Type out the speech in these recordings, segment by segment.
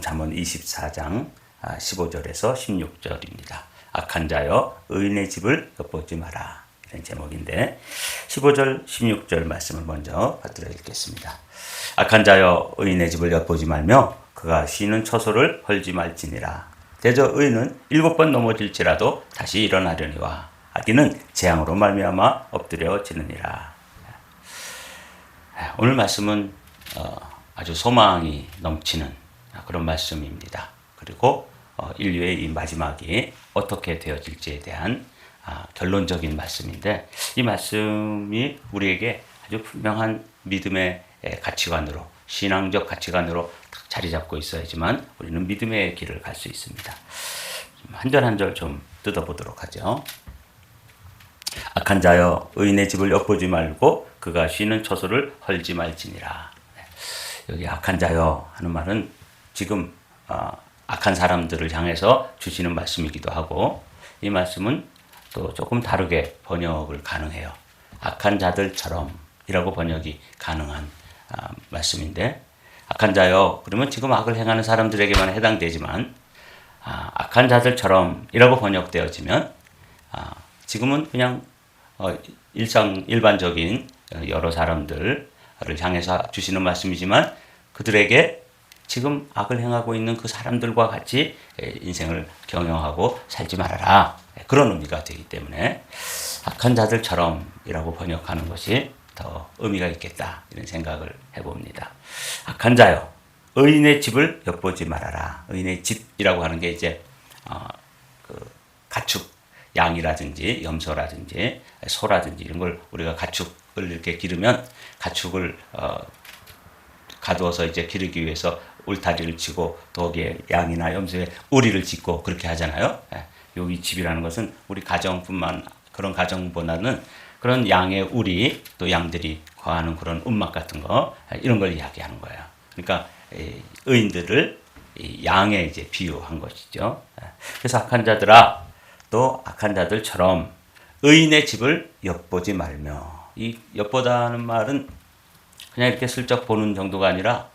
잠언 24장 15절에서 16절입니다. 악한 자여 의인의 집을 엿보지 마라, 이런 제목인데 15절 16절 말씀을 먼저 받들어 읽겠습니다. 악한 자여 의인의 집을 엿보지 말며 그가 쉬는 처소를 헐지 말지니라. 대저 의인은 7번 넘어질지라도 다시 일어나려니와 악인은 재앙으로 말미암아 엎드려지느니라. 오늘 말씀은 아주 소망이 넘치는 그런 말씀입니다. 그리고 인류의 이 마지막이 어떻게 되어질지에 대한 결론적인 말씀인데, 이 말씀이 우리에게 아주 분명한 믿음의 가치관으로, 신앙적 가치관으로 딱 자리 잡고 있어야지만 우리는 믿음의 길을 갈 수 있습니다. 한 절 한 절 좀 뜯어보도록 하죠. 악한 자여 의인의 집을 엿보지 말고 그가 쉬는 처소를 헐지 말지니라. 여기 악한 자여 하는 말은 지금 악한 사람들을 향해서 주시는 말씀이기도 하고, 이 말씀은 또 조금 다르게 번역을 가능해요. 악한 자들처럼 이라고 번역이 가능한 말씀인데, 악한 자여 그러면 지금 악을 행하는 사람들에게만 해당되지만 악한 자들처럼 이라고 번역되어지면 지금은 그냥 일반적인 여러 사람들을 향해서 주시는 말씀이지만 그들에게 지금 악을 행하고 있는 그 사람들과 같이 인생을 경영하고 살지 말아라, 그런 의미가 되기 때문에 악한 자들처럼 이라고 번역하는 것이 더 의미가 있겠다, 이런 생각을 해봅니다. 악한 자여 의인의 집을 엿보지 말아라. 의인의 집이라고 하는 게 이제 그 가축, 양이라든지 염소라든지 소라든지 이런 걸 우리가 가축을 이렇게 기르면 가축을 가두어서 이제 기르기 위해서 울타리를 치고 또 거기에 양이나 염소에 우리를 짓고 그렇게 하잖아요. 여기 집이라는 것은 우리 가정뿐만, 그런 가정보다는 그런 양의 우리, 또 양들이 거하는 그런 움막 같은 거, 이런 걸 이야기하는 거예요. 그러니까 의인들을 양에 이제 비유한 것이죠. 그래서 악한 자들아, 또 악한 자들처럼 의인의 집을 엿보지 말며, 이 엿보다는 말은 그냥 이렇게 슬쩍 보는 정도가 아니라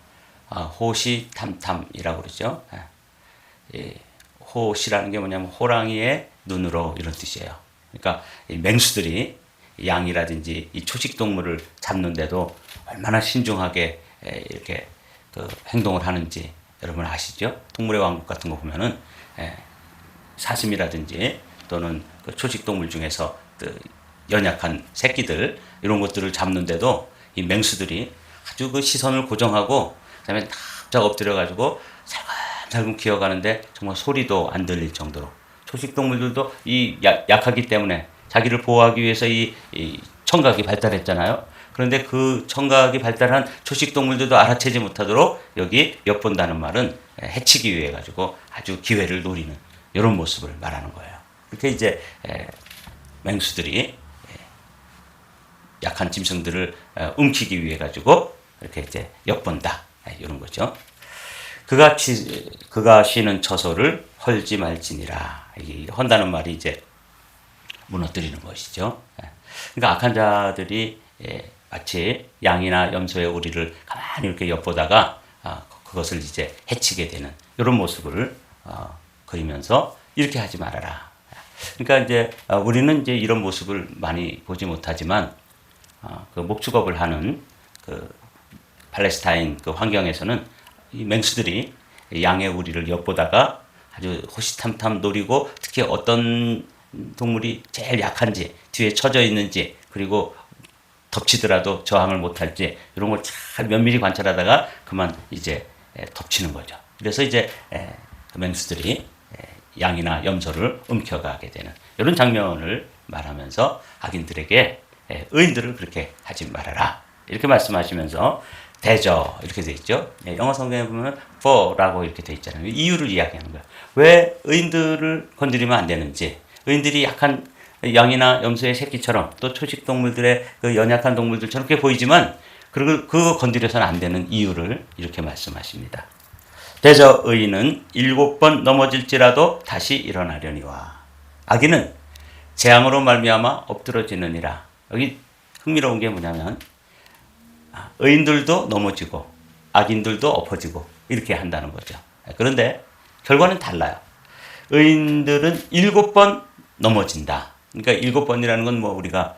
호시탐탐이라고 그러죠. 호시라는 게 뭐냐면 호랑이의 눈으로, 이런 뜻이에요. 그러니까 이 맹수들이 양이라든지 이 초식 동물을 잡는데도 얼마나 신중하게 이렇게 그 행동을 하는지 여러분 아시죠? 동물의 왕국 같은 거 보면은 사슴이라든지 또는 그 초식 동물 중에서 그 연약한 새끼들, 이런 것들을 잡는데도 이 맹수들이 아주 그 시선을 고정하고 그다음에 납작 엎드려가지고 살금살금 기어가는데 정말 소리도 안 들릴 정도로, 초식 동물들도 이 약하기 때문에 자기를 보호하기 위해서 이 청각이 발달했잖아요. 그런데 그 청각이 발달한 초식 동물들도 알아채지 못하도록 여기 엿본다는 말은 해치기 위해 가지고 아주 기회를 노리는 이런 모습을 말하는 거예요. 이렇게 이제 맹수들이 약한 짐승들을 움키기 위해 가지고 이렇게 이제 엿본다, 이런 거죠. 그가 쉬는 처소를 헐지 말지니라. 이 헌다는 말이 이제 무너뜨리는 것이죠. 그러니까 악한 자들이 마치 양이나 염소의 우리를 가만히 이렇게 엿보다가 그것을 이제 해치게 되는 이런 모습을 그리면서 이렇게 하지 말아라. 그러니까 이제 우리는 이제 이런 모습을 많이 보지 못하지만 그 목축업을 하는 그 팔레스타인 그 환경에서는 이 맹수들이 양의 우리를 엿보다가 아주 호시탐탐 노리고, 특히 어떤 동물이 제일 약한지, 뒤에 처져 있는지, 그리고 덮치더라도 저항을 못할지, 이런 걸 잘 면밀히 관찰하다가 그만 이제 덮치는 거죠. 그래서 이제 맹수들이 양이나 염소를 움켜가게 되는 이런 장면을 말하면서 악인들에게 의인들을 그렇게 하지 말아라, 이렇게 말씀하시면서 대저 이렇게 돼 있죠. 영어 성경에 보면 for라고 이렇게 돼 있잖아요. 이유를 이야기하는 거예요. 왜 의인들을 건드리면 안 되는지, 의인들이 약한 양이나 염소의 새끼처럼 또 초식 동물들의 그 연약한 동물들처럼 그렇게 보이지만 그거 건드려서는 안 되는 이유를 이렇게 말씀하십니다. 대저 의인은 7번 넘어질지라도 다시 일어나려니와 악인은 재앙으로 말미암아 엎드러지느니라. 여기 흥미로운 게 뭐냐면 의인들도 넘어지고 악인들도 엎어지고 이렇게 한다는 거죠. 그런데 결과는 달라요. 의인들은 7번 넘어진다. 그러니까 7번이라는 건 뭐 우리가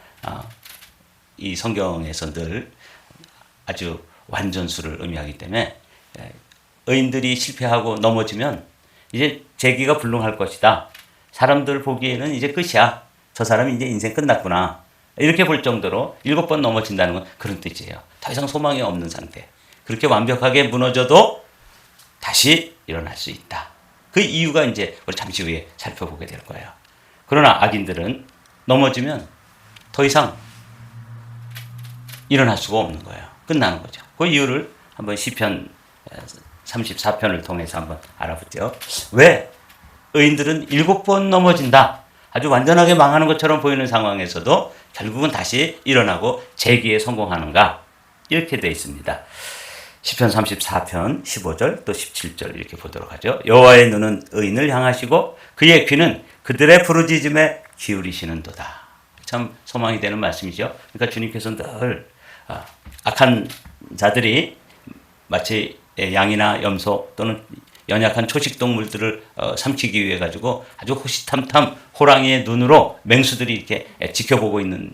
이 성경에서 늘 아주 완전수를 의미하기 때문에 의인들이 실패하고 넘어지면 이제 재기가 불능할 것이다. 사람들 보기에는 이제 끝이야. 저 사람이 이제 인생 끝났구나. 이렇게 볼 정도로 7번 넘어진다는 건 그런 뜻이에요. 더 이상 소망이 없는 상태. 그렇게 완벽하게 무너져도 다시 일어날 수 있다. 그 이유가 이제 우리 잠시 후에 살펴보게 될 거예요. 그러나 악인들은 넘어지면 더 이상 일어날 수가 없는 거예요. 끝나는 거죠. 그 이유를 한번 시편 34편을 통해서 한번 알아보죠. 왜 의인들은 7번 넘어진다. 아주 완전하게 망하는 것처럼 보이는 상황에서도 결국은 다시 일어나고 재기에 성공하는가? 이렇게 되어 있습니다. 시편 34편 15절 또 17절 이렇게 보도록 하죠. 여호와의 눈은 의인을 향하시고 그의 귀는 그들의 부르짖음에 기울이시는도다. 참 소망이 되는 말씀이죠. 그러니까 주님께서는 늘 악한 자들이 마치 양이나 염소 또는 연약한 초식 동물들을 삼키기 위해 가지고 아주 호시탐탐 호랑이의 눈으로 맹수들이 이렇게 지켜보고 있는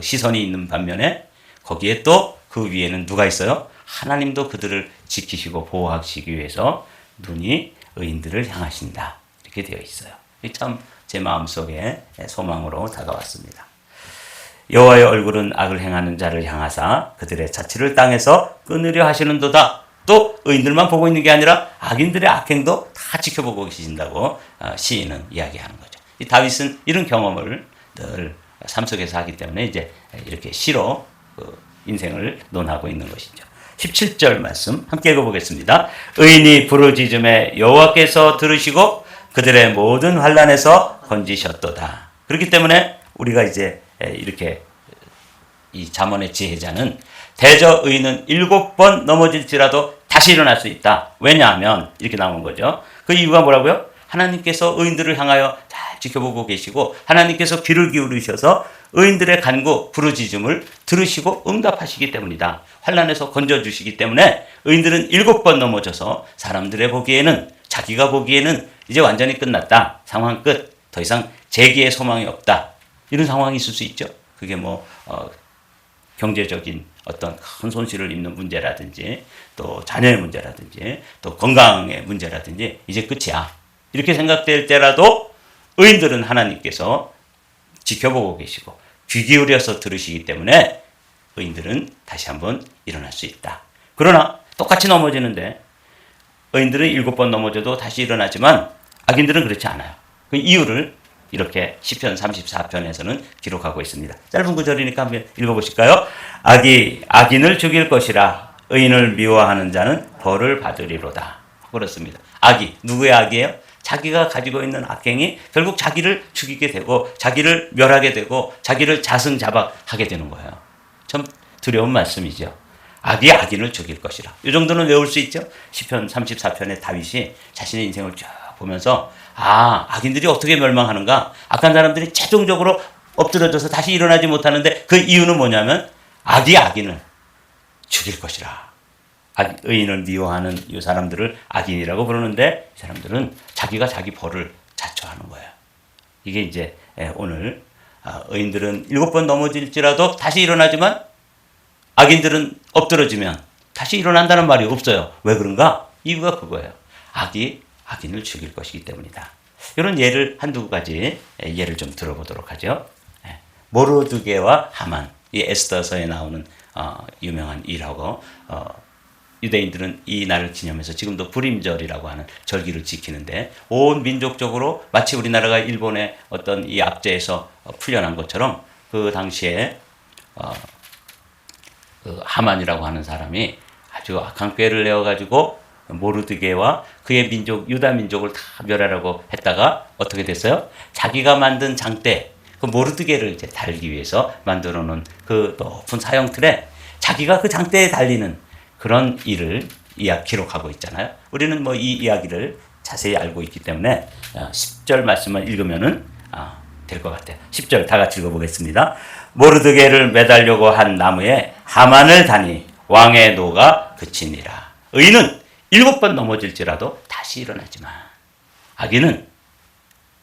시선이 있는 반면에 거기에 또 그 위에는 누가 있어요? 하나님도 그들을 지키시고 보호하시기 위해서 눈이 의인들을 향하신다. 이렇게 되어 있어요. 참 제 마음속에 소망으로 다가왔습니다. 여호와의 얼굴은 악을 행하는 자를 향하사 그들의 자취를 땅에서 끊으려 하시는도다. 또 의인들만 보고 있는 게 아니라 악인들의 악행도 다 지켜보고 계신다고 시인은 이야기하는 거죠. 이 다윗은 이런 경험을 늘 삶 속에서 하기 때문에 이제 이렇게 시로 인생을 논하고 있는 것이죠. 17절 말씀 함께 읽어보겠습니다. 의인이 부르짖음에 여호와께서 들으시고 그들의 모든 환난에서 건지셨도다. 그렇기 때문에 우리가 이제 이렇게 이 잠언의 지혜자는 대저 의인은 7번 넘어질지라도 다시 일어날 수 있다. 왜냐하면 이렇게 나온 거죠. 그 이유가 뭐라고요? 하나님께서 의인들을 향하여 잘 지켜보고 계시고 하나님께서 귀를 기울이셔서 의인들의 간구 부르짖음을 들으시고 응답하시기 때문이다. 환난에서 건져주시기 때문에 의인들은 7번 넘어져서 사람들의 보기에는 자기가 보기에는 이제 완전히 끝났다. 상황 끝. 더 이상 재기의 소망이 없다. 이런 상황이 있을 수 있죠. 그게 뭐 경제적인 어떤 큰 손실을 입는 문제라든지 또 자녀의 문제라든지 또 건강의 문제라든지 이제 끝이야. 이렇게 생각될 때라도 의인들은 하나님께서 지켜보고 계시고 귀 기울여서 들으시기 때문에 의인들은 다시 한번 일어날 수 있다. 그러나 똑같이 넘어지는데 의인들은 7번 넘어져도 다시 일어나지만 악인들은 그렇지 않아요. 그 이유를 이렇게 시편 34편에서는 기록하고 있습니다. 짧은 구절이니까 한번 읽어보실까요? 악이 악인을 죽일 것이라 의인을 미워하는 자는 벌을 받으리로다. 그렇습니다. 악이 누구의 악이에요? 자기가 가지고 있는 악행이 결국 자기를 죽이게 되고 자기를 멸하게 되고 자기를 자승자박하게 되는 거예요. 참 두려운 말씀이죠. 악이 악인을 죽일 것이라. 이 정도는 외울 수 있죠. 시편 34편의 다윗이 자신의 인생을 쭉 보면서 악인들이 어떻게 멸망하는가? 악한 사람들이 최종적으로 엎드려져서 다시 일어나지 못하는데 그 이유는 뭐냐면 악이 악인을 죽일 것이라. 의인을 미워하는 이 사람들을 악인이라고 부르는데 이 사람들은 자기가 자기 벌을 자초하는 거예요. 이게 이제 오늘 의인들은 7번 넘어질지라도 다시 일어나지만 악인들은 엎드러지면 다시 일어난다는 말이 없어요. 왜 그런가? 이유가 그거예요. 악이 악인을 죽일 것이기 때문이다. 이런 예를 한두 가지 예를 좀 들어보도록 하죠. 모르드게와 하만, 이 에스더서에 나오는 유명한 일하고 유대인들은 이 날을 기념해서 지금도 불임절이라고 하는 절기를 지키는데 온 민족적으로 마치 우리나라가 일본의 어떤 이 압제에서 풀려난 것처럼 그 당시에 그 하만이라고 하는 사람이 아주 악한 꾀를 내어가지고 모르드게와 그의 민족 유다 민족을 다 멸하라고 했다가 어떻게 됐어요? 자기가 만든 장대 그 모르드게를 이제 달기 위해서 만들어 놓은 그 높은 사형틀에 자기가 그 장대에 달리는 그런 일을 기록하고 있잖아요. 우리는 뭐 이 이야기를 자세히 알고 있기 때문에 10절 말씀만 읽으면은 될 것 같아요. 10절 다 같이 읽어보겠습니다. 모르드게를 매달려고 한 나무에 하만을 다니 왕의 노가 그치니라. 의인은 7번 넘어질지라도 다시 일어나지만 악인은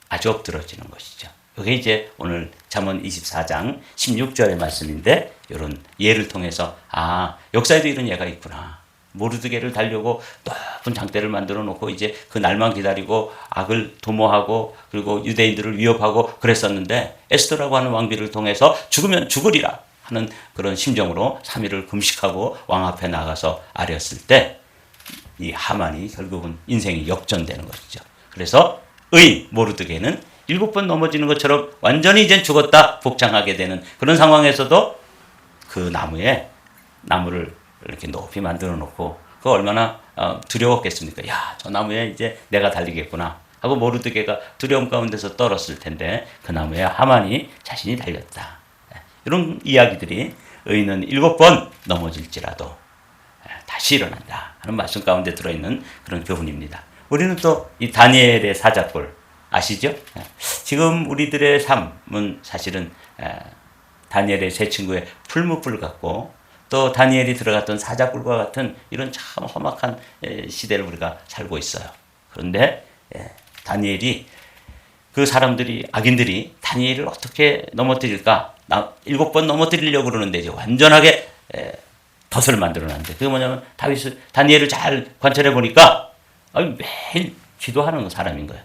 아주 엎드러지는 것이죠. 이게 이제 오늘 잠언 24장 16절의 말씀인데 이런 예를 통해서 역사에도 이런 예가 있구나. 모르드게를 달려고 높은 장대를 만들어 놓고 이제 그 날만 기다리고 악을 도모하고 그리고 유대인들을 위협하고 그랬었는데 에스더라고 하는 왕비를 통해서 죽으면 죽으리라 하는 그런 심정으로 3일을 금식하고 왕 앞에 나가서 아뢰었을 때 이 하만이 결국은 인생이 역전되는 것이죠. 그래서 의인 모르드게는 7번 넘어지는 것처럼 완전히 이젠 죽었다 복장하게 되는 그런 상황에서도 그 나무를 이렇게 높이 만들어 놓고 그 얼마나 두려웠겠습니까? 야, 저 나무에 이제 내가 달리겠구나 하고 모르드게가 두려움 가운데서 떨었을 텐데 그 나무에 하만이 자신이 달렸다. 이런 이야기들이 의인은 7번 넘어질지라도 다시 일어난다 하는 말씀 가운데 들어있는 그런 교훈입니다. 우리는 또 이 다니엘의 사자골 아시죠? 지금 우리들의 삶은 사실은 다니엘의 세 친구의 풀무불 같고 또 다니엘이 들어갔던 사자굴과 같은 이런 참 험악한 시대를 우리가 살고 있어요. 그런데 다니엘이 그 사람들이 악인들이 다니엘을 어떻게 넘어뜨릴까? 7번 넘어뜨리려고 그러는데 이제 완전하게 덫을 만들어놨는데 그게 뭐냐면 다니엘을 잘 관찰해 보니까 매일 기도하는 사람인 거예요.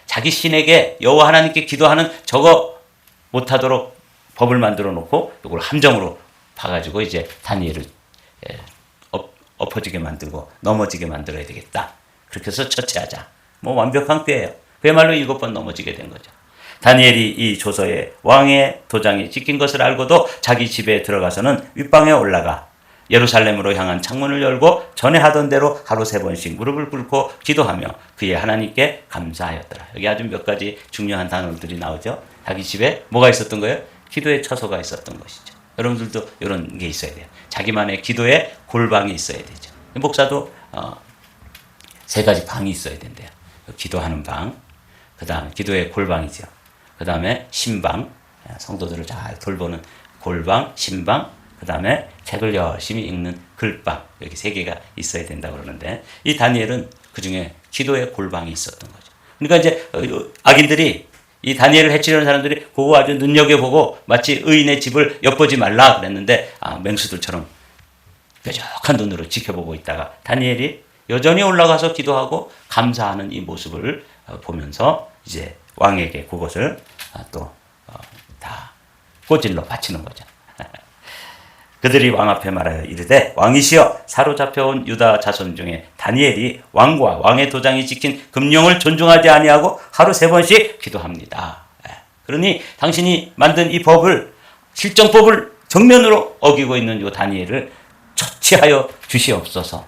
자기 신에게 여호와 하나님께 기도하는 저거 못하도록 법을 만들어 놓고 이걸 함정으로 봐가지고 이제 다니엘을 엎어지게 만들고 넘어지게 만들어야 되겠다. 그렇게 해서 처치하자. 완벽한 꾀예요. 그야말로 7번 넘어지게 된 거죠. 다니엘이 이 조서에 왕의 도장이 찍힌 것을 알고도 자기 집에 들어가서는 윗방에 올라가 예루살렘으로 향한 창문을 열고 전에 하던 대로 하루 3번씩 무릎을 꿇고 기도하며 그의 하나님께 감사하였더라. 여기 아주 몇 가지 중요한 단어들이 나오죠. 자기 집에 뭐가 있었던 거예요? 기도의 처소가 있었던 것이죠. 여러분들도 이런 게 있어야 돼요. 자기만의 기도의 골방이 있어야 되죠. 목사도 3가지 방이 있어야 된대요. 기도하는 방, 그 다음에 기도의 골방이죠. 그 다음에 신방, 성도들을 잘 돌보는 골방, 신방, 그 다음에 책을 열심히 읽는 글방, 여기 3개가 있어야 된다고 그러는데 이 다니엘은 그 중에 기도의 골방이 있었던 거죠. 그러니까 이제 악인들이 이 다니엘을 해치려는 사람들이 그거 아주 눈여겨보고 마치 의인의 집을 엿보지 말라 그랬는데 맹수들처럼 뾰족한 눈으로 지켜보고 있다가 다니엘이 여전히 올라가서 기도하고 감사하는 이 모습을 보면서 이제 왕에게 그것을 또 다 꼬질러 바치는 거죠. 그들이 왕 앞에 말하여 이르되 왕이시여 사로잡혀온 유다 자손 중에 다니엘이 왕과 왕의 도장이 찍힌 금령을 존중하지 아니하고 하루 3번씩 기도합니다. 그러니 당신이 만든 이 법을 실정법을 정면으로 어기고 있는 이 다니엘을 처치하여 주시옵소서.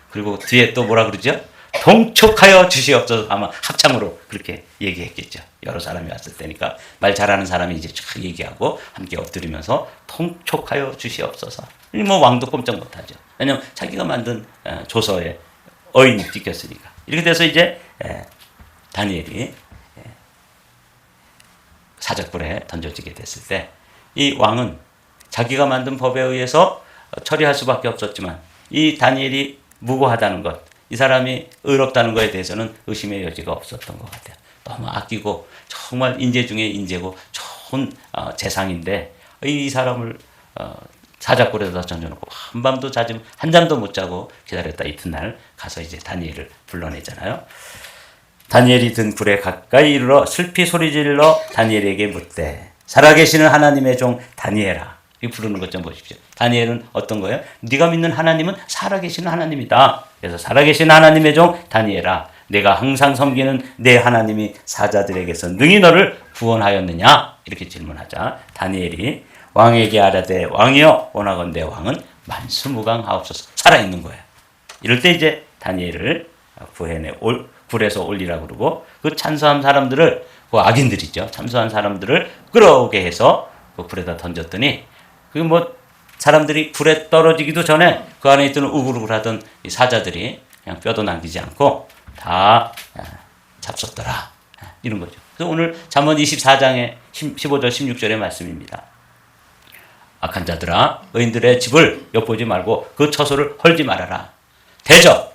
그리고 뒤에 또 뭐라 그러죠? 통촉하여 주시옵소서. 아마 합창으로 그렇게 얘기했겠죠. 여러 사람이 왔을 때니까 말 잘하는 사람이 이제 쫙 얘기하고 함께 엎드리면서 통촉하여 주시옵소서. 왕도 꼼짝 못하죠. 왜냐하면 자기가 만든 조서에 어인이 찍혔으니까. 이렇게 돼서 이제 다니엘이 사자굴에 던져지게 됐을 때 이 왕은 자기가 만든 법에 의해서 처리할 수밖에 없었지만 이 다니엘이 무고하다는 것, 이 사람이 의롭다는 것에 대해서는 의심의 여지가 없었던 것 같아요. 너무 아끼고 정말 인재 중에 인재고 좋은 재상인데 이 사람을 사자굴에다 던져놓고 한밤도 한 잠도 못 자고 기다렸다 이튿날 가서 이제 다니엘을 불러내잖아요. 다니엘이 든 굴에 가까이 이르러 슬피 소리질러 다니엘에게 묻되 살아계시는 하나님의 종 다니엘아. 이 부르는 것 좀 보십시오. 다니엘은 어떤 거예요? 네가 믿는 하나님은 살아계시는 하나님이다. 그래서 살아계신 하나님의 종 다니엘아, 내가 항상 섬기는 내 하나님이 사자들에게서 능히 너를 구원하였느냐? 이렇게 질문하자 다니엘이 왕에게 아뢰되 왕이여 원하건대 왕은 만수무강하옵소서. 살아있는 거예요. 이럴 때 이제 다니엘을 굴에서 올리라고 그러고 그 찬수한 사람들을, 그 악인들이죠. 참수한 사람들을 끌어오게 해서 그 굴에다 던졌더니 사람들이 굴에 떨어지기도 전에 그 안에 있던 우글우글하던 이 사자들이 그냥 뼈도 남기지 않고 다 잡섰더라. 이런 거죠. 그래서 오늘 잠언 24장의 15절 16절의 말씀입니다. 악한 자들아 의인들의 집을 엿보지 말고 그 처소를 헐지 말아라. 대저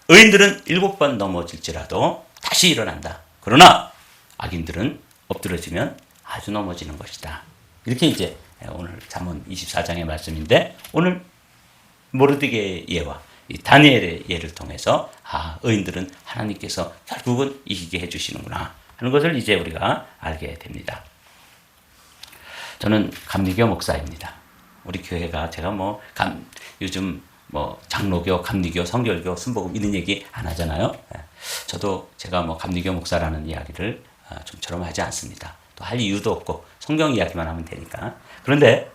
의인들은 7번 넘어질지라도 다시 일어난다. 그러나 악인들은 엎드러지면 아주 넘어지는 것이다. 이렇게 이제 오늘 잠언 24장의 말씀인데, 오늘 모르드게의 예와 이 다니엘의 예를 통해서 의인들은 하나님께서 결국은 이기게 해주시는구나 하는 것을 이제 우리가 알게 됩니다. 저는 감리교 목사입니다. 우리 교회가 제가 요즘 장로교, 감리교, 성결교, 순복음 이런 얘기 안 하잖아요. 저도 제가 감리교 목사라는 이야기를 좀처럼 하지 않습니다. 또 할 이유도 없고 성경 이야기만 하면 되니까. 그런데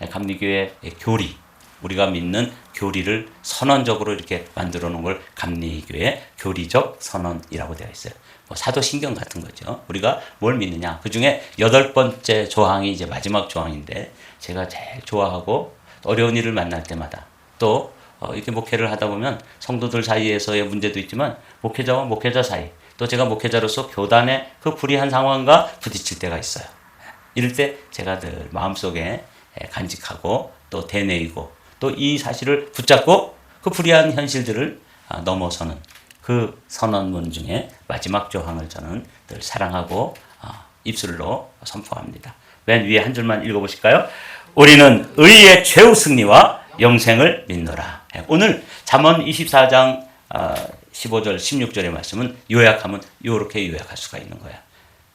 감리교의 교리, 우리가 믿는 교리를 선언적으로 이렇게 만들어 놓은 걸 감리교의 교리적 선언이라고 되어 있어요. 사도신경 같은 거죠. 우리가 뭘 믿느냐. 그 중에 8번째 조항이 이제 마지막 조항인데, 제가 제일 좋아하고 어려운 일을 만날 때마다, 또 이렇게 목회를 하다 보면 성도들 사이에서의 문제도 있지만 목회자와 목회자 사이, 또 제가 목회자로서 교단의 그 불의한 상황과 부딪힐 때가 있어요. 이럴 때 제가 늘 마음속에 간직하고 또 되뇌이고 또 이 사실을 붙잡고 그 불의한 현실들을 넘어서는 그 선언문 중에 마지막 조항을 저는 늘 사랑하고 입술로 선포합니다. 맨 위에 한 줄만 읽어보실까요? 우리는 의의 최후 승리와 영생을 믿노라. 오늘 잠언 24장 15절 16절의 말씀은 요약하면 이렇게 요약할 수가 있는 거야.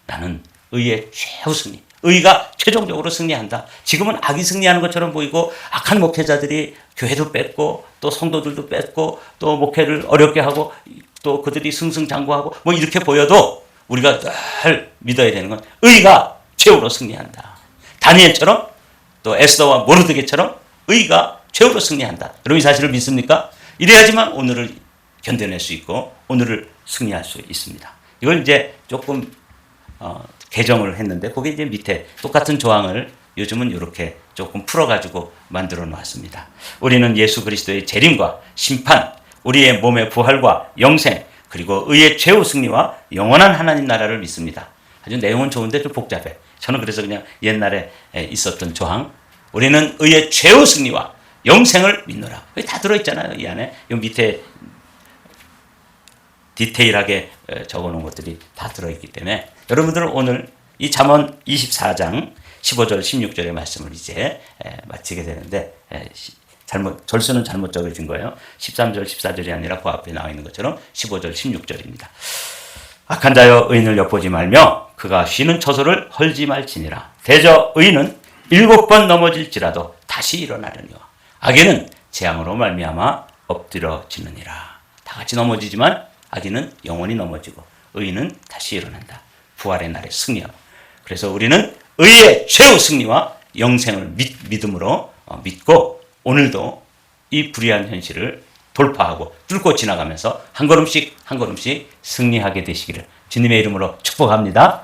나는 의의 최후 승리, 의가 최종적으로 승리한다. 지금은 악이 승리하는 것처럼 보이고 악한 목회자들이 교회도 뺏고 또 성도들도 뺏고 또 목회를 어렵게 하고 또 그들이 승승장구하고 이렇게 보여도 우리가 늘 믿어야 되는 건 의가 최후로 승리한다. 다니엘처럼 또 에스더와 모르드게처럼 의가 최후로 승리한다. 여러분 이 사실을 믿습니까? 이래야지만 오늘을 견뎌낼 수 있고 오늘을 승리할 수 있습니다. 이걸 이제 조금 개정을 했는데, 거기 이제 밑에 똑같은 조항을 요즘은 이렇게 조금 풀어가지고 만들어 놓았습니다. 우리는 예수 그리스도의 재림과 심판, 우리의 몸의 부활과 영생, 그리고 의의 최후 승리와 영원한 하나님 나라를 믿습니다. 아주 내용은 좋은데 좀 복잡해. 저는 그래서 그냥 옛날에 있었던 조항, 우리는 의의 최후 승리와 영생을 믿노라. 여기 다 들어있잖아요. 이 안에. 이 밑에 디테일하게 적어놓은 것들이 다 들어있기 때문에 여러분들은 오늘 이 잠언 24장 15절 16절의 말씀을 이제 마치게 되는데, 절수는 잘못 적어진 거예요. 13절 14절이 아니라 그 앞에 나와 있는 것처럼 15절 16절입니다. 악한 자여 의인을 엿보지 말며 그가 쉬는 처소를 헐지 말지니라. 대저 의인은 7번 넘어질지라도 다시 일어나려니와 악인은 재앙으로 말미암아 엎드러지느니라. 다 같이 넘어지지만 악인은 영원히 넘어지고 의인은 다시 일어난다. 부활의 날에 승리하고. 그래서 우리는 의의 최후 승리와 영생을 믿음으로 믿고 오늘도 이 불의한 현실을 돌파하고 뚫고 지나가면서 한 걸음씩 한 걸음씩 승리하게 되시기를 주님의 이름으로 축복합니다.